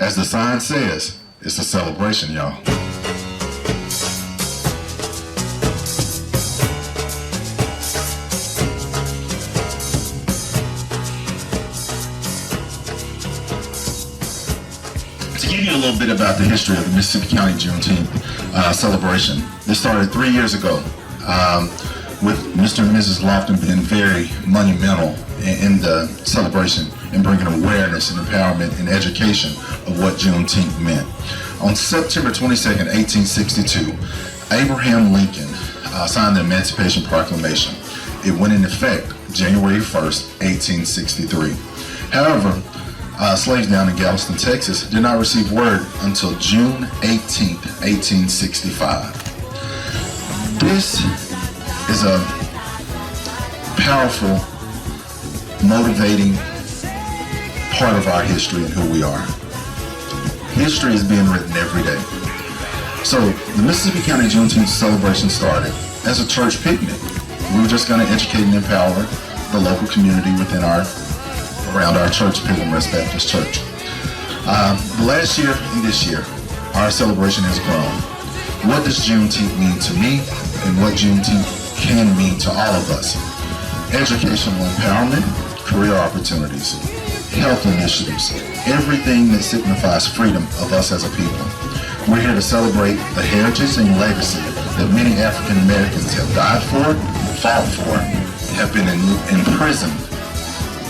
As the sign says, it's a celebration, y'all. To give you a little bit about the history of the Mississippi County Juneteenth celebration, this started 3 years ago with Mr. and Mrs. Lofton being very monumental in the celebration and bringing awareness and empowerment and education of what Juneteenth meant. On September 22nd, 1862, Abraham Lincoln signed the Emancipation Proclamation. It went into effect January 1st, 1863. However, slaves down in Galveston, Texas did not receive word until June 18th, 1865. This is a powerful, motivating part of our history and who we are. History is being written every day. So the Mississippi County Juneteenth celebration started as a church picnic. We were just going to educate and empower the local community around our church, Pilgrim Rest Baptist Church. Last year and this year, our celebration has grown. What does Juneteenth mean to me, and what Juneteenth can mean to all of us? Educational empowerment, career opportunities, health initiatives, everything that signifies freedom of us as a people. We're here to celebrate the heritage and legacy that many African Americans have died for, fought for, have been imprisoned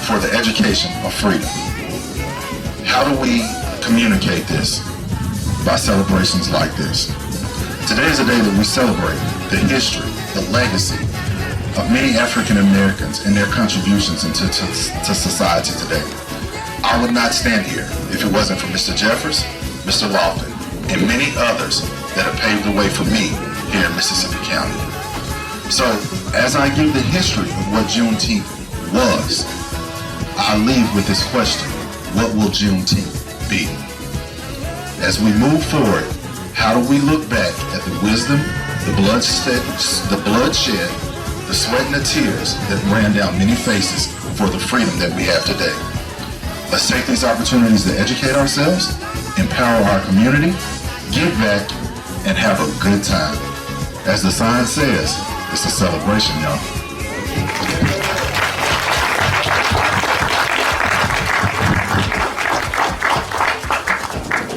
for the education of freedom. How do we communicate this? By celebrations like this. Today is a day that we celebrate the history, the legacy of many African Americans and their contributions to society today. I would not stand here if it wasn't for Mr. Jeffers, Mr. Lofton, and many others that have paved the way for me here in Mississippi County. So, as I give the history of what Juneteenth was, I leave with this question: what will Juneteenth be? As we move forward, how do we look back at the wisdom, the bloodshed, the sweat and the tears that ran down many faces for the freedom that we have today? Let's take these opportunities to educate ourselves, empower our community, give back, and have a good time. As the sign says, it's a celebration, y'all.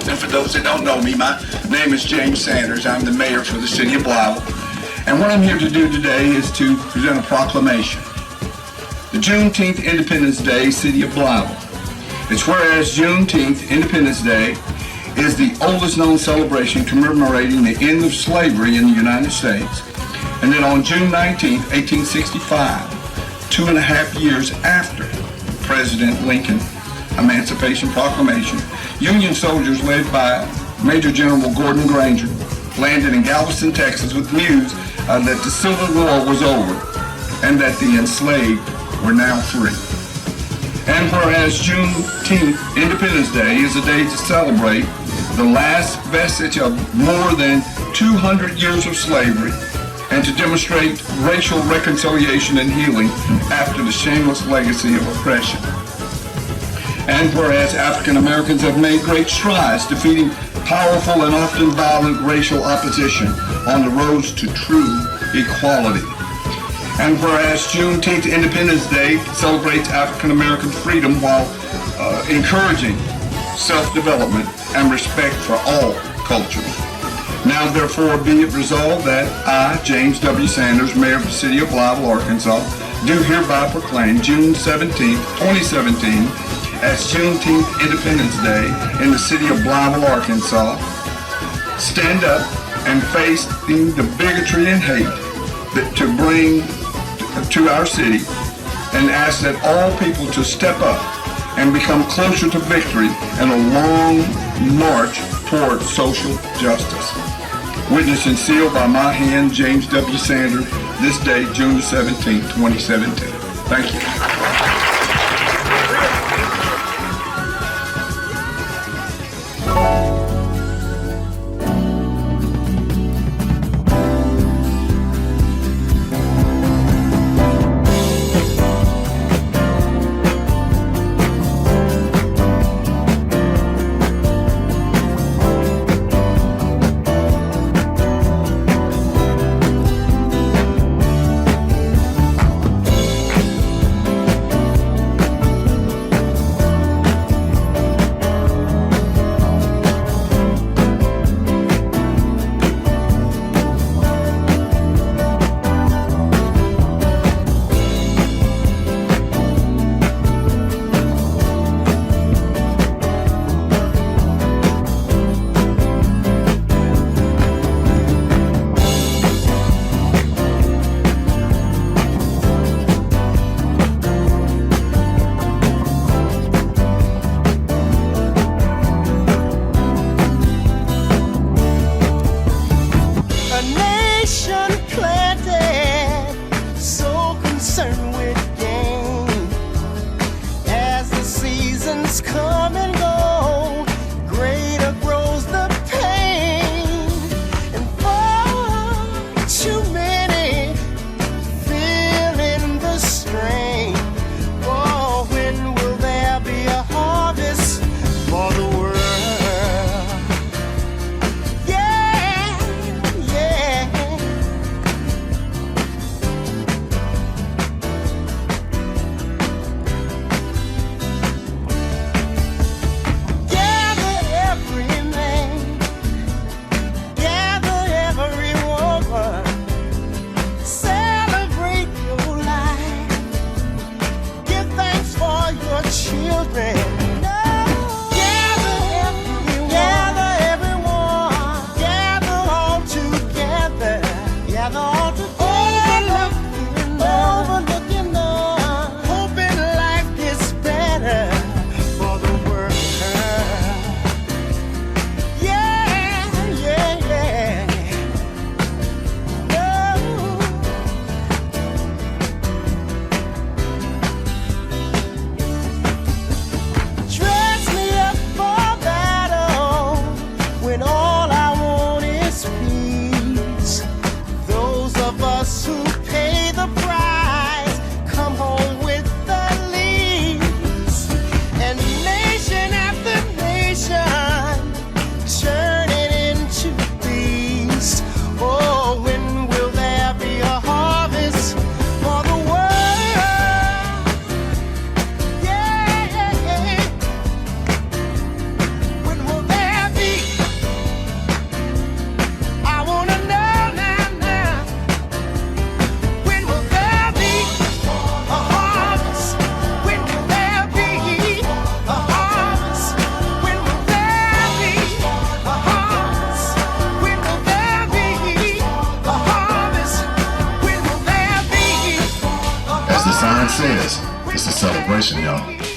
And for those that don't know me, my name is James Sanders. I'm the mayor for the city of Blytheville. And what I'm here to do today is to present a proclamation. The Juneteenth Independence Day, City of Blytheville. It's whereas Juneteenth Independence Day is the oldest known celebration commemorating the end of slavery in the United States. And then on June 19, 1865, 2.5 years after President Lincoln's Emancipation Proclamation, Union soldiers led by Major General Gordon Granger landed in Galveston, Texas with news that the Civil War was over and that the enslaved were now free. And whereas Juneteenth, Independence Day, is a day to celebrate the last vestige of more than 200 years of slavery and to demonstrate racial reconciliation and healing after the shameless legacy of oppression. And whereas African Americans have made great strides defeating powerful and often violent racial opposition on the roads to true equality. And whereas Juneteenth Independence Day celebrates African American freedom while encouraging self-development and respect for all cultures. Now therefore be it resolved that I, James W. Sanders, Mayor of the City of Blytheville, Arkansas, do hereby proclaim June 17, 2017 as Juneteenth Independence Day in the City of Blytheville, Arkansas. Stand up and face the bigotry and hate that to bring to our city, and ask that all people to step up and become closer to victory in a long march toward social justice. Witnessed and sealed by my hand, James W. Sanders, this day, June 17, 2017. Thank you. celebration, y'all.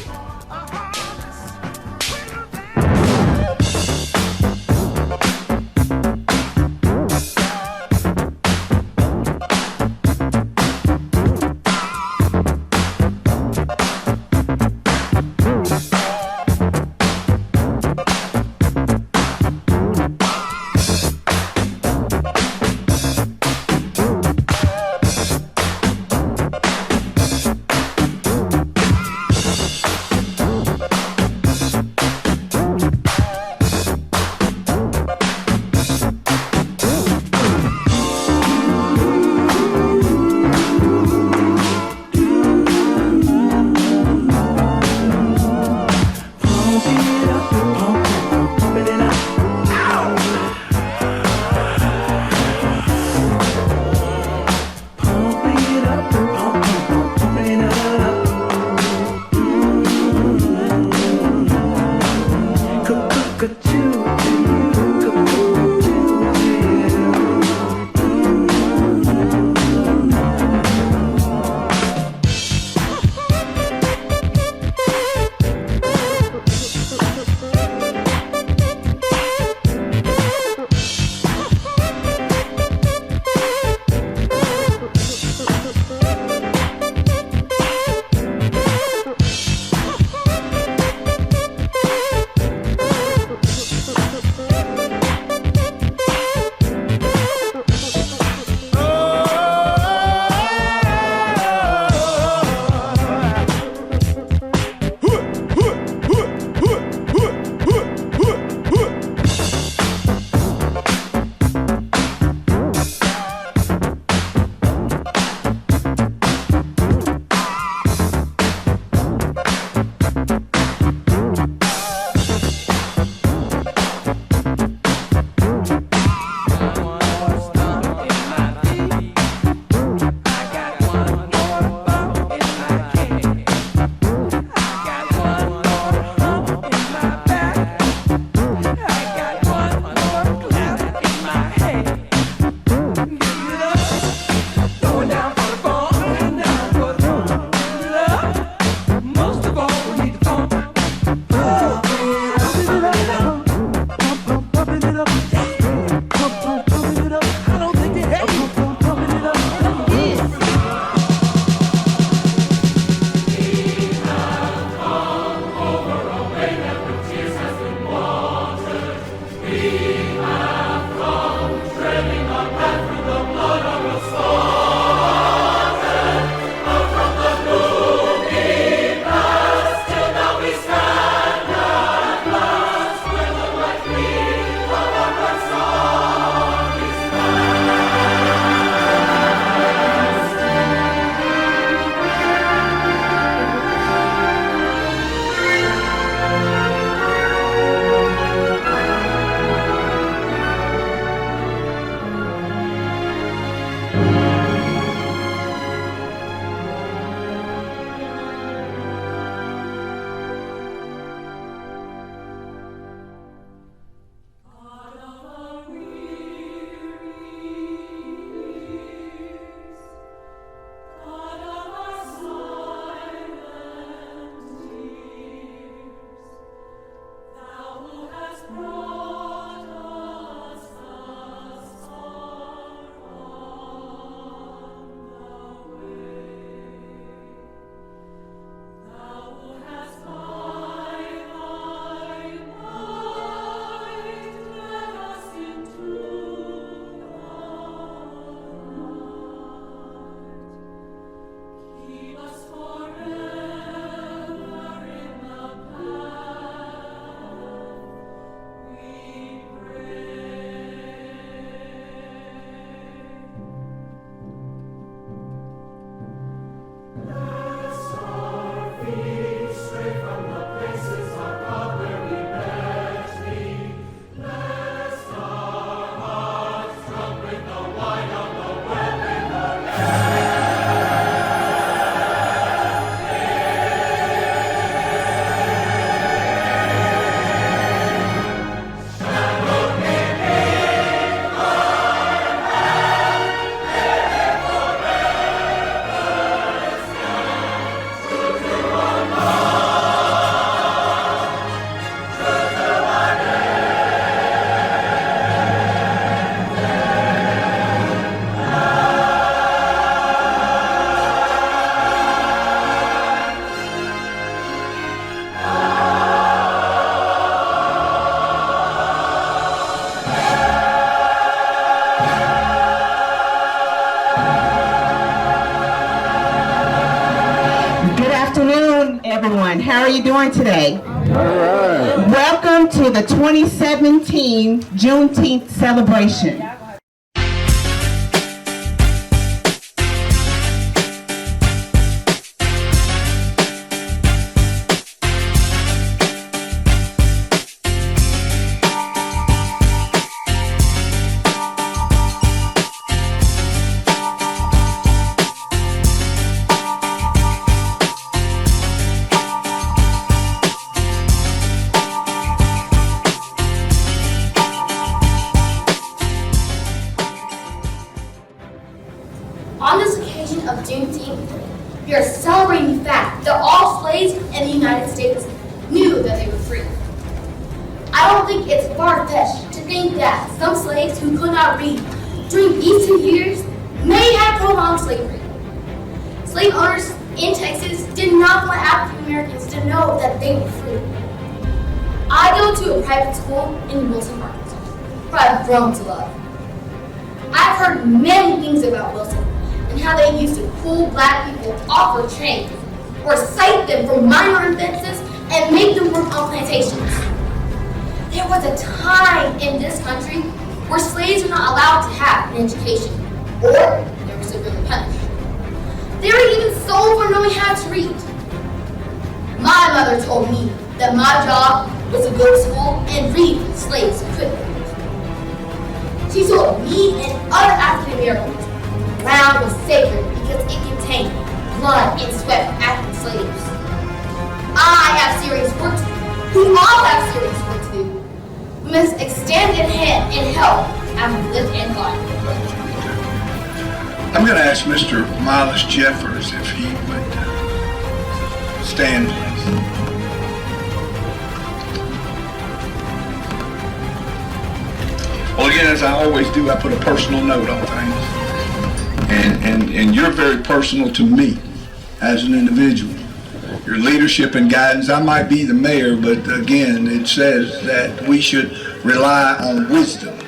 How are you doing today? All right. Welcome to the 2017 Juneteenth celebration. On this occasion of Juneteenth, we are celebrating the fact that all slaves in the United States knew that they were free. I don't think it's far-fetched to think that some slaves who could not read during these 2 years may have prolonged slavery. Slave owners in Texas did not want African Americans to know that they were free. I go to a private school in Wilson, Arkansas, where I've grown to love. I've heard many things about Wilson and how they used to pull black people off of trains or cite them for minor offenses and make them work on plantations. There was a time in this country where slaves were not allowed to have an education, or they were severely punished. They were even sold for knowing how to read. My mother told me that my job was to go to school and read what slaves couldn't read. She told me and other African Americans ground was sacred because it contained blood and sweat of African slaves. I have serious work to do. We all have serious work to do. We must extend a hand and help as we live and die. I'm going to ask Mr. Miles Jeffers if he would stand, please. Well, again, as I always do, I put a personal note on things. And you're very personal to me as an individual. Your leadership and guidance, I might be the mayor, but again, it says that we should rely on wisdom.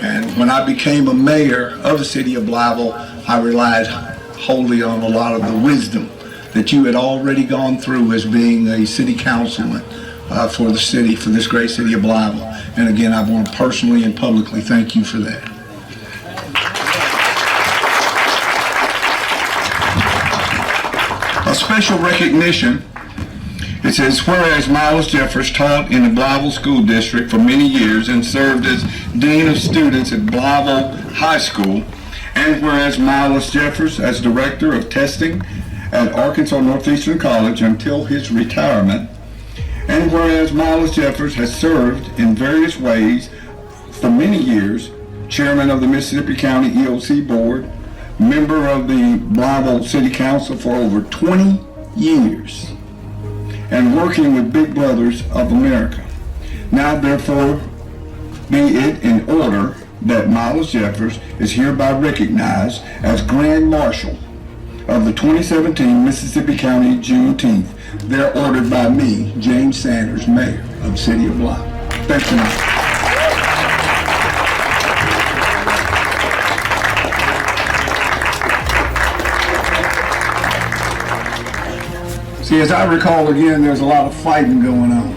And when I became a mayor of the city of Blytheville, I relied wholly on a lot of the wisdom that you had already gone through as being a city councilman for the city, for this great city of Blytheville. And again, I want to personally and publicly thank you for that. A special recognition. It says, whereas Miles Jeffers taught in the Blytheville School District for many years and served as Dean of Students at Blytheville High School, and whereas Miles Jeffers as Director of Testing at Arkansas Northeastern College until his retirement, and whereas Miles Jeffers has served in various ways for many years, Chairman of the Mississippi County EOC Board, member of the Blytheville City Council for over 20 years, and working with Big Brothers of America. Now therefore be it in order that Miles Jeffers is hereby recognized as Grand Marshal of the 2017 Mississippi County Juneteenth. They're ordered by me, James Sanders, Mayor of the City of Blytheville. Thank you. See, as I recall, again, there's a lot of fighting going on.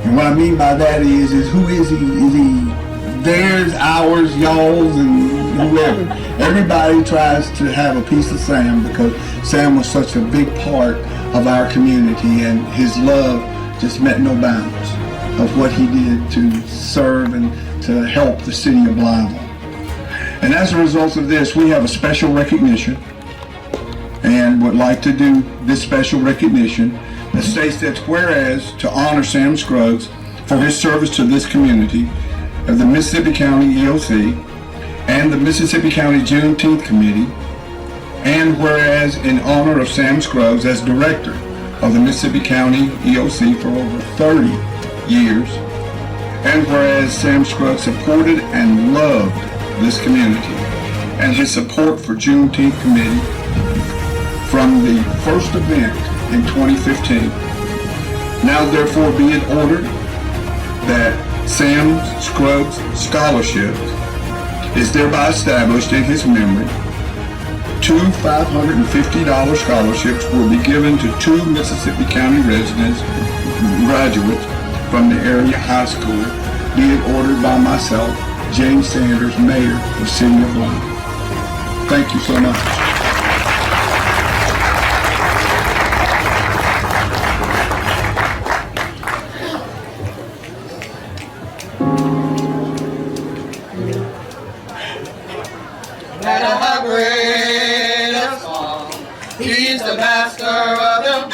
And what I mean by that is who is he? Is he theirs, ours, y'all's, and whoever? Everybody tries to have a piece of Sam because Sam was such a big part of our community, and his love just met no bounds of what he did to serve and to help the city of Blytheville. And as a result of this, we have a special recognition and would like to do this special recognition that states that whereas to honor Sam Scruggs for his service to this community of the Mississippi County EOC and the Mississippi County Juneteenth Committee, and whereas in honor of Sam Scruggs as Director of the Mississippi County EOC for over 30 years, and whereas Sam Scruggs supported and loved this community and his support for Juneteenth Committee from the first event in 2015. Now therefore be it ordered that Sam Scruggs Scholarship is thereby established in his memory two $550 scholarships will be given to two Mississippi County residents, graduates from the area high school, be it ordered by myself, James Sanders, Mayor of the City of Blount. Thank you so much. No matter how great or small, he's the master of them.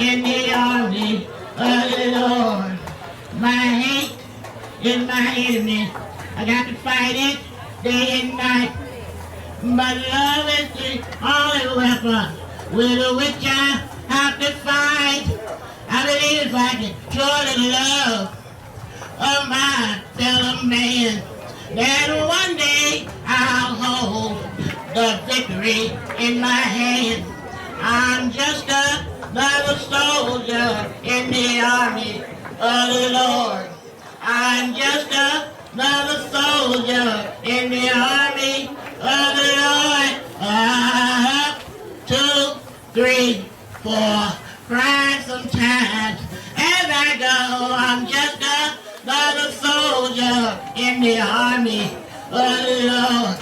in the army of the Lord. My hate is my enemy. I got to fight it day and night. But love is the only weapon with which I have to fight. I believe if I can truly love of my fellow man, then one day I'll hold the victory in my hand. I'm just another soldier in the army of the Lord. I'm just another soldier in the army of the Lord. 1, 2, 3, 4, crying sometimes as I go. I'm just another soldier in the army of the Lord.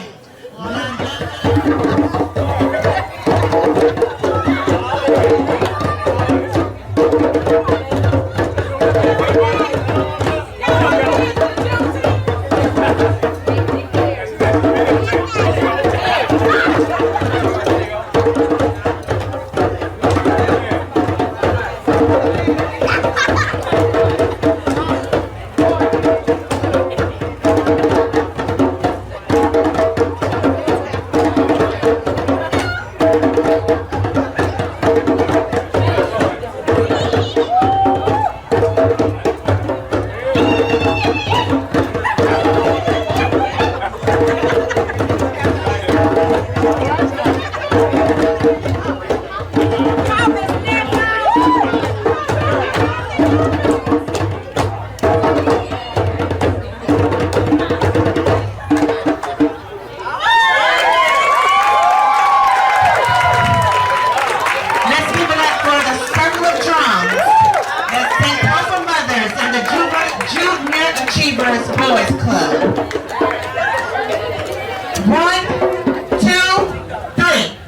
Boys Club. 1, 2, 3.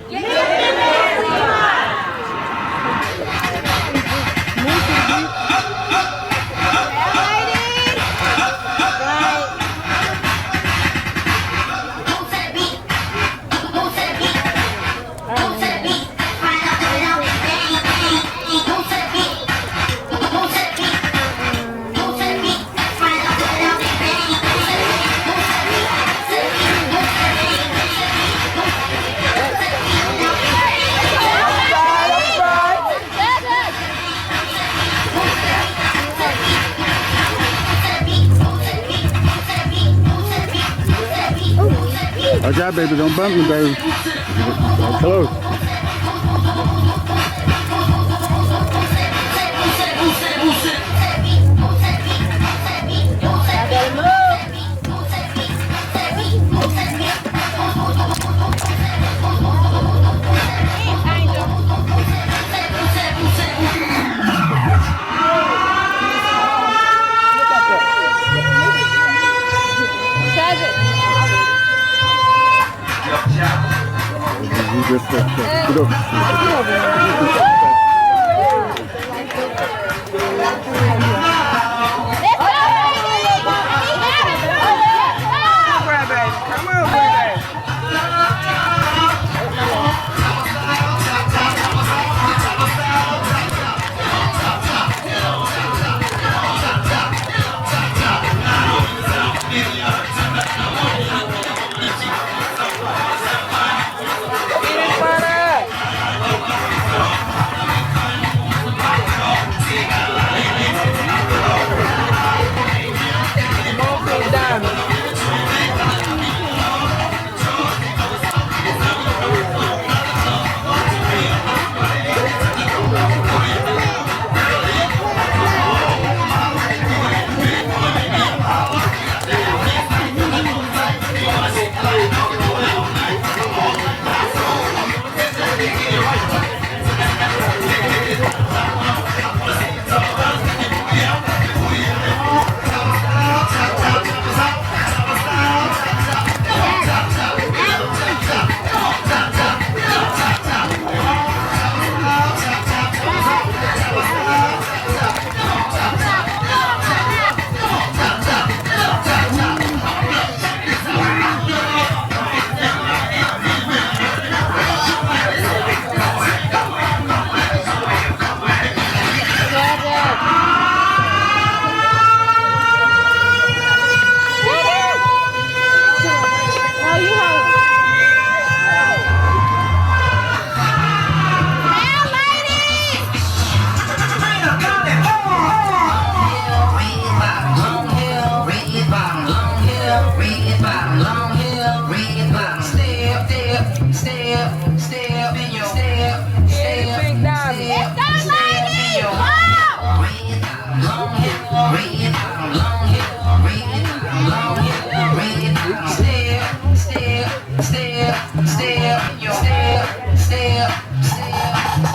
Watch out, baby. Don't bump me, baby. Close. Get over.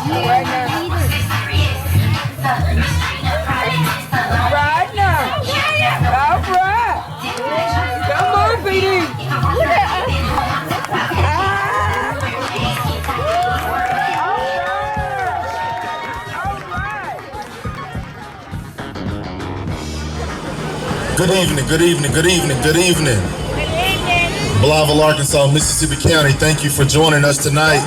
Right now. All right. Come on, PD. Good evening, good evening, good evening, good evening. Good evening. Blytheville, Arkansas, Mississippi County, thank you for joining us tonight.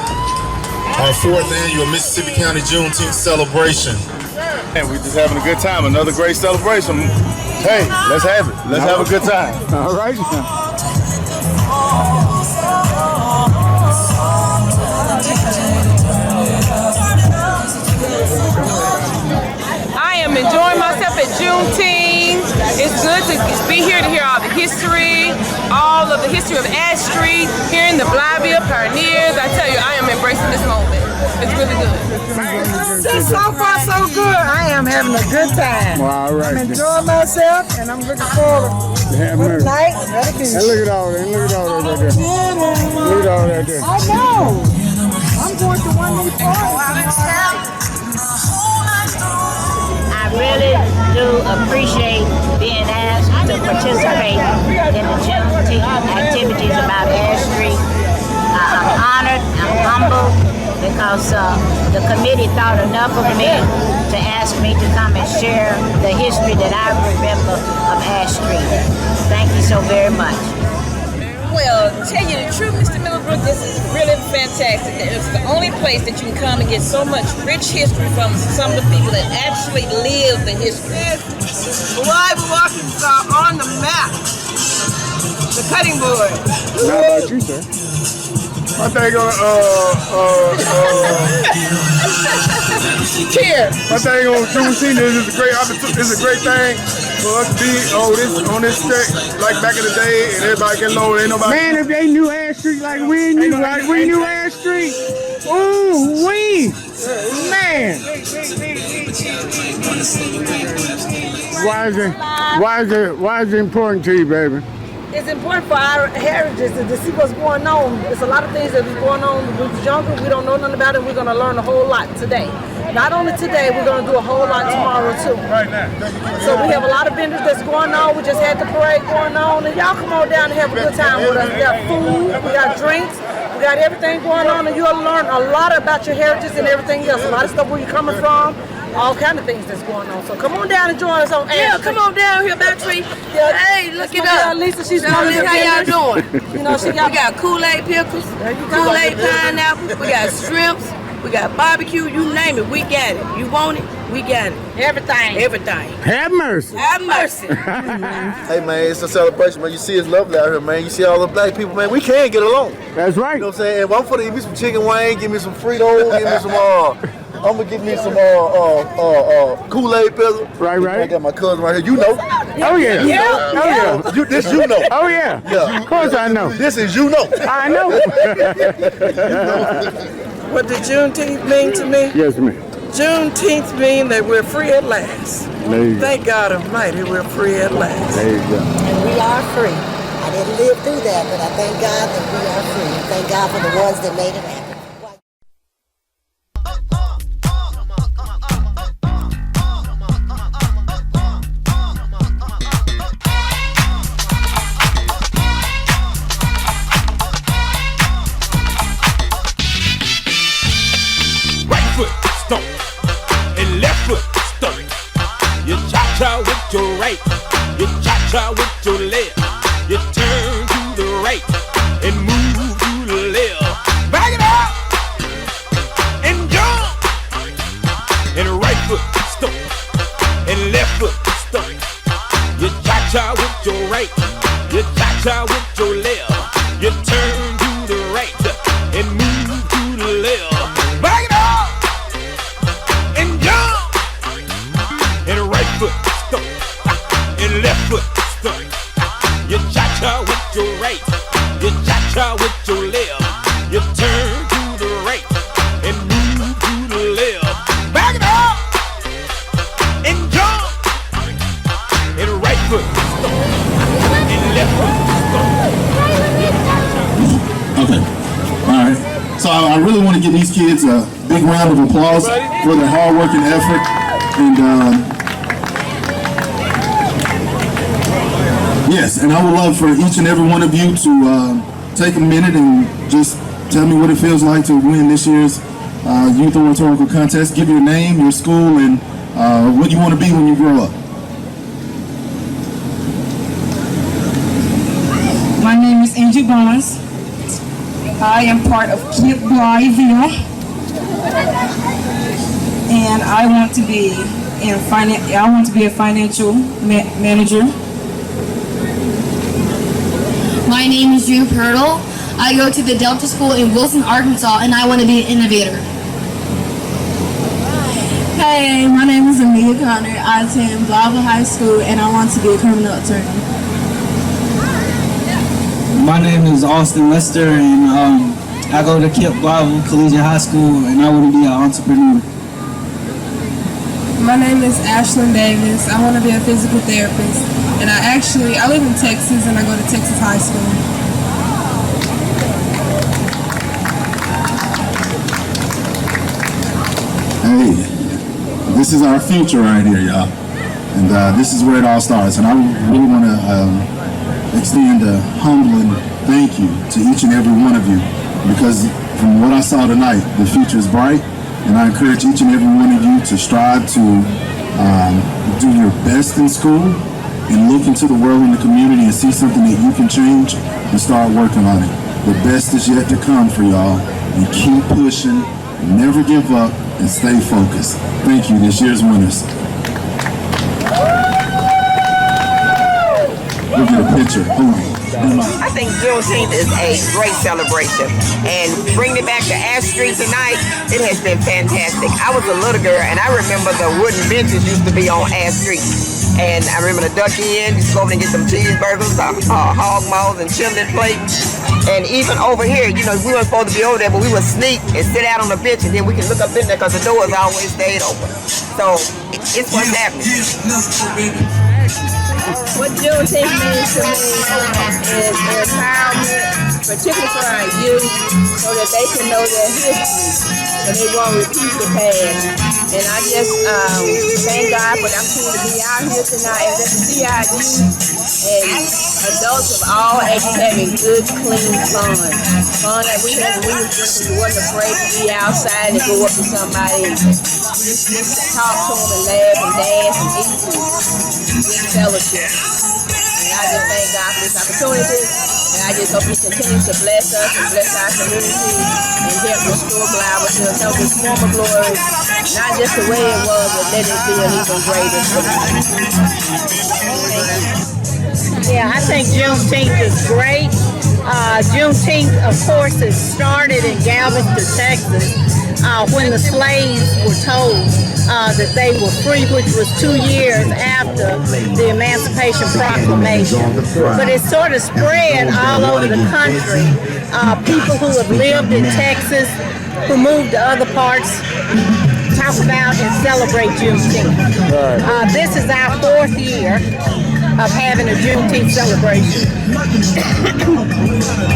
Our 4th annual Mississippi County Juneteenth celebration. And we're just having a good time. Another great celebration. Hey, let's have it. Let's have a good time. All right. I am enjoying myself at Juneteenth. It's good to be here to hear all the history of Ash Street, hearing the Blytheville pioneers. I tell you, I am embracing this moment. It's really good. Just so far so good. I am having a good time. Well, all right. I'm enjoying myself and I'm looking forward to the night at the beach. And look at all that. Look at all that right there. Look at all that there. I know. I'm going to one of these parties. I really do appreciate being asked to participate in the Juneteenth activities about Ash Street. I'm honored, I'm humbled, because the committee thought enough of me to ask me to come and share the history that I remember of Ash Street. Thank you so very much. Well, to tell you the truth, Mr. Millbrook, this is really fantastic. It's the only place that you can come and get so much rich history from some of the people that actually live the history. Blytheville, Arkansas on the map. The cutting board. How about you, sir? My thing on my thing on Juneteenth is a great opportunity. It's a great thing for us to be on this track like back in the day, and everybody can know ain't nobody. Man, if they knew Ash Street like we knew, Ash Street, ooh wee, man. Why is it important to you, baby? It's important for our heritage to see what's going on. There's a lot of things that is going on. When we was younger, we don't know nothing about it. We're going to learn a whole lot today. Not only today, we're going to do a whole lot tomorrow too. Right now. So we have a lot of vendors that's going on. We just had the parade going on, and y'all come on down and have a good time with us. We got food, we got drinks, we got everything going on, and you'll learn a lot about your heritage and everything else. A lot of stuff where you're coming from. All kind of things that's going on. So come on down and join us on Ash. Yeah, come on down here, Battery. Yeah, hey, look it up. Lisa, she's how y'all doing? You know, we got Kool-Aid pickles, Kool-Aid pineapple, we got shrimps, we got barbecue, you name it, we got it. You want it? We got it. Everything. Everything. Have mercy. Have mercy. Hey man, it's a celebration, man. You see it's lovely out here, man. You see all the black people, man. We can get along. That's right. You know what I'm saying? If I'm for to give me some chicken wing, give me some Fritos, give me some I'm gonna give me some Kool-Aid pickle. Right. I got my cousin right here. You know. Oh yeah. You know. Oh yeah. This you know. Oh yeah. Yeah. Of course I know. This is you know. I know. What did Juneteenth mean to me? Yes, ma'am. Juneteenth means that we're free at last. There you go. Thank God Almighty, we're free at last. There you go. And we are free. I didn't live through that, but I thank God that we are free. And thank God for the ones that made it happen. Stomp and left foot stomp. You cha-cha with your right, you cha-cha with your left. You turn to the right and move to the left. Back it up and jump. And right foot stomp and left foot stomp. You cha-cha with your right, you cha-cha with your left. You turn to the right and move to the left. Back it up. And left foot stomp. You cha-cha with your right, you cha-cha with your left. You turn to the right and move to the left. Back it up and jump. And right foot stomp. And left foot stomp. Okay. All right. So I really want to give these kids a big round of applause for their hard work and effort. And yes, and I would love for each and every one of you to take a minute and just tell me what it feels like to win this year's Youth Oratorical Contest. Give your name, your school, and what you want to be when you grow up. My name is Angie Barnes. I am part of Camp Blytheville, and I want to be a financial manager. My name is Drew Pirtle. I go to the Delta School in Wilson, Arkansas, and I want to be an innovator. Hey, my name is Amelia Connor. I attend Blytheville High School, and I want to be a criminal attorney. My name is Austin Lester, and I go to Camp Blytheville Collegiate High School, and I want to be an entrepreneur. My name is Ashlyn Davis. I want to be a physical therapist, and I live in Texas, and I go to Texas High School. Hey, this is our future right here, y'all, and this is where it all starts. And I really want to extend a humbling thank you to each and every one of you, because from what I saw tonight, the future is bright, and I encourage each and every one of you to strive to do your best in school and look into the world and the community and see something that you can change and start working on it. The best is yet to come for y'all, and keep pushing, never give up, and stay focused. Thank you, this year's winners. We'll get a picture. I think Juneteenth is a great celebration, and bringing it back to Ash Street tonight, it has been fantastic. I was a little girl, and I remember the wooden benches used to be on Ash Street, and I remember the Duck Inn, used to go over and get some cheeseburgers, hog maws, and chili plates. And even over here, you know, we weren't supposed to be over there, but we would sneak and sit out on the bench, and then we can look up in there because the doors always stayed open. So it's what's happening. What Juneteenth means to me is empowerment, particularly for our youth, so that they can know their history and they won't repeat the past. And I just thank God for the opportunity to be out here tonight and just to see our youth and adults of all ages having good, clean fun. Fun that we had when we was drinking. We wasn't afraid to be outside and go up to somebody and just talk to them and laugh and dance and eat and get fellowship. And I just thank God for this opportunity. And I just hope He continues to bless us and bless our community and help restore Blytheville to some of its former glory. Not just the way it was, but let it be an even greater. Yeah, I think Juneteenth is great. Juneteenth, of course, has started in Galveston, Texas, when the slaves were told that they were free, which was 2 years after the Emancipation Proclamation. But it sort of spread all over the country. People who have lived in Texas, who moved to other parts, talk about and celebrate Juneteenth. This is our 4th year of having a Juneteenth celebration.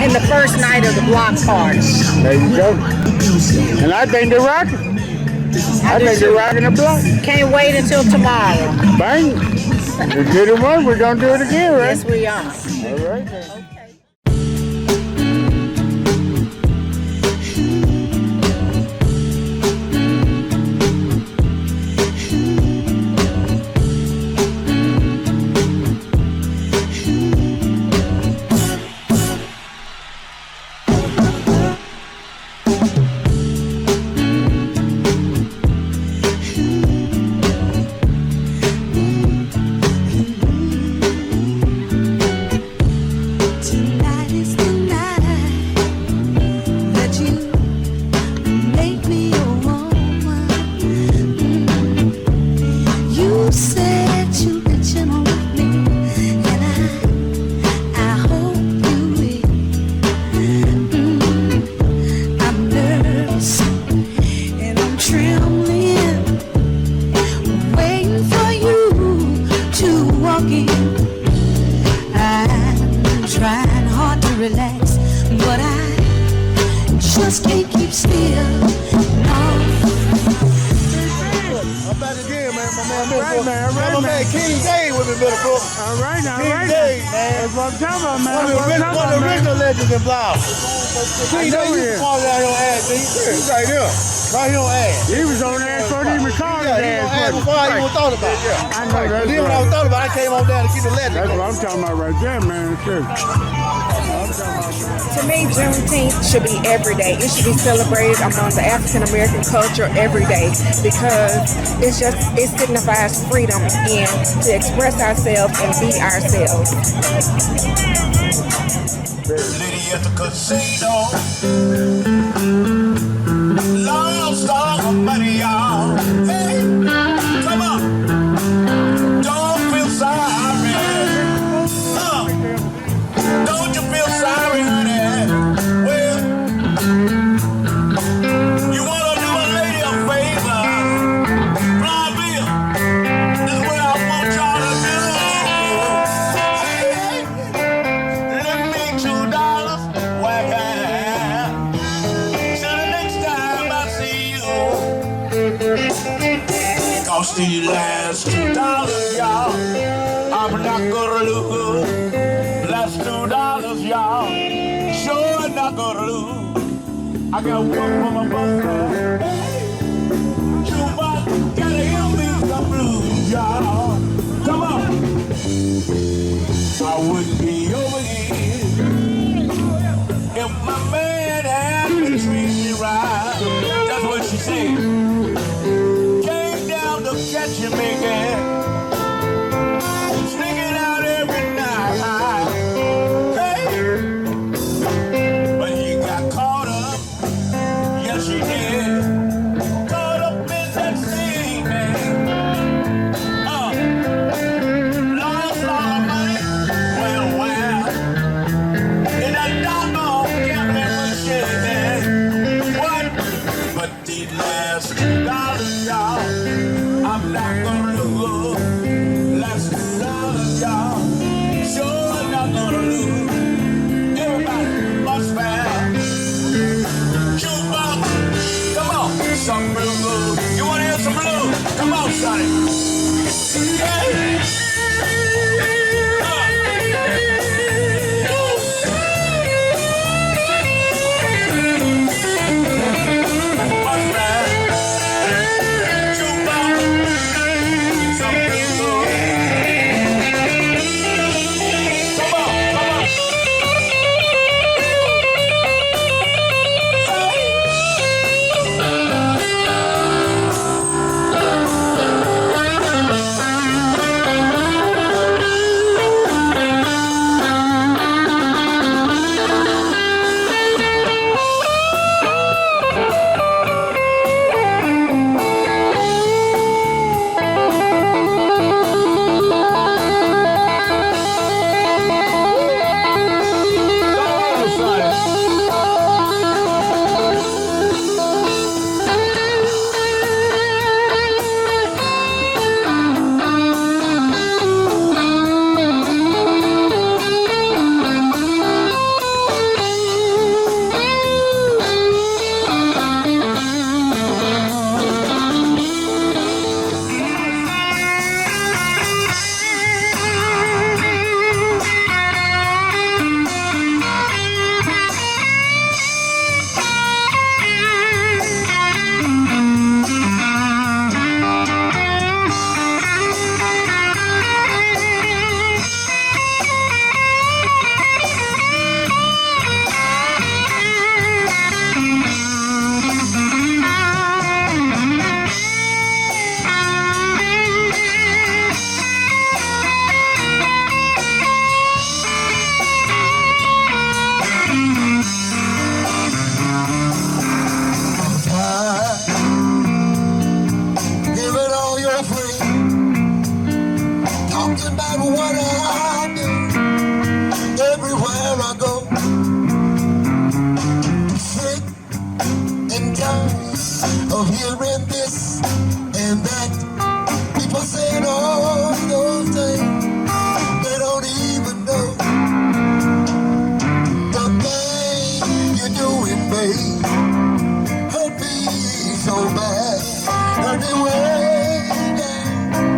And the first night of the block party. There you go. And I think they're rocking. I think they're rocking the block. Can't wait until tomorrow. Bang. We did it once, we're going to do it again, right? Yes, we are. All right then. My man King Dave with me, Mr. Book. All right, now. King Dave, man. That's what I'm talking about, man. One of the original legends in Blau. King Dave used to fall down here on ass, he's right here. Right here on ass. He was on ass before he even called his ass. Before I even thought about it. I know that's then when I thought about it, I came on down to keep the legend. That's what I'm talking about right there, man. Sure. To me, Juneteenth should be every day. It should be celebrated among the African American culture every day because it signifies freedom and to express ourselves and be ourselves. Lady at the casino, lost all her money, y'all. Hey, come on, don't feel sorry. Don't you feel sorry, honey? Well, you wanna do a lady a favor? Fly Bill, this is what I want y'all to do. Hey, let me $2 whack out. Till the next time I see you. Cost these last $2, y'all. I'm not gonna lose. Last $2, y'all. Sure not gonna lose. I got one for my brother. Jukebox, gotta hear me some blues, y'all. Come on. I wouldn't be over here if my man had been treating me right. That's what she said. Came down to catch him again. Sneaking out every night. Hey. But he got caught up. Yes, he did. Caught up in that scene, man. Lost all the money. Well. In that doggone gambling machine, man. What? But these last $2, y'all, I'm not gonna lose. Last $2, y'all, sure not gonna lose. Everybody must bound. Jukebox, come on, some blues. You wanna hear some blues? Come on, Sonny. Hey. of hearing this and that. People saying all those things they don't even know. The thing you're doing, babe, hurt me so bad, hurt me way down.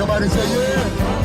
Somebody say yeah.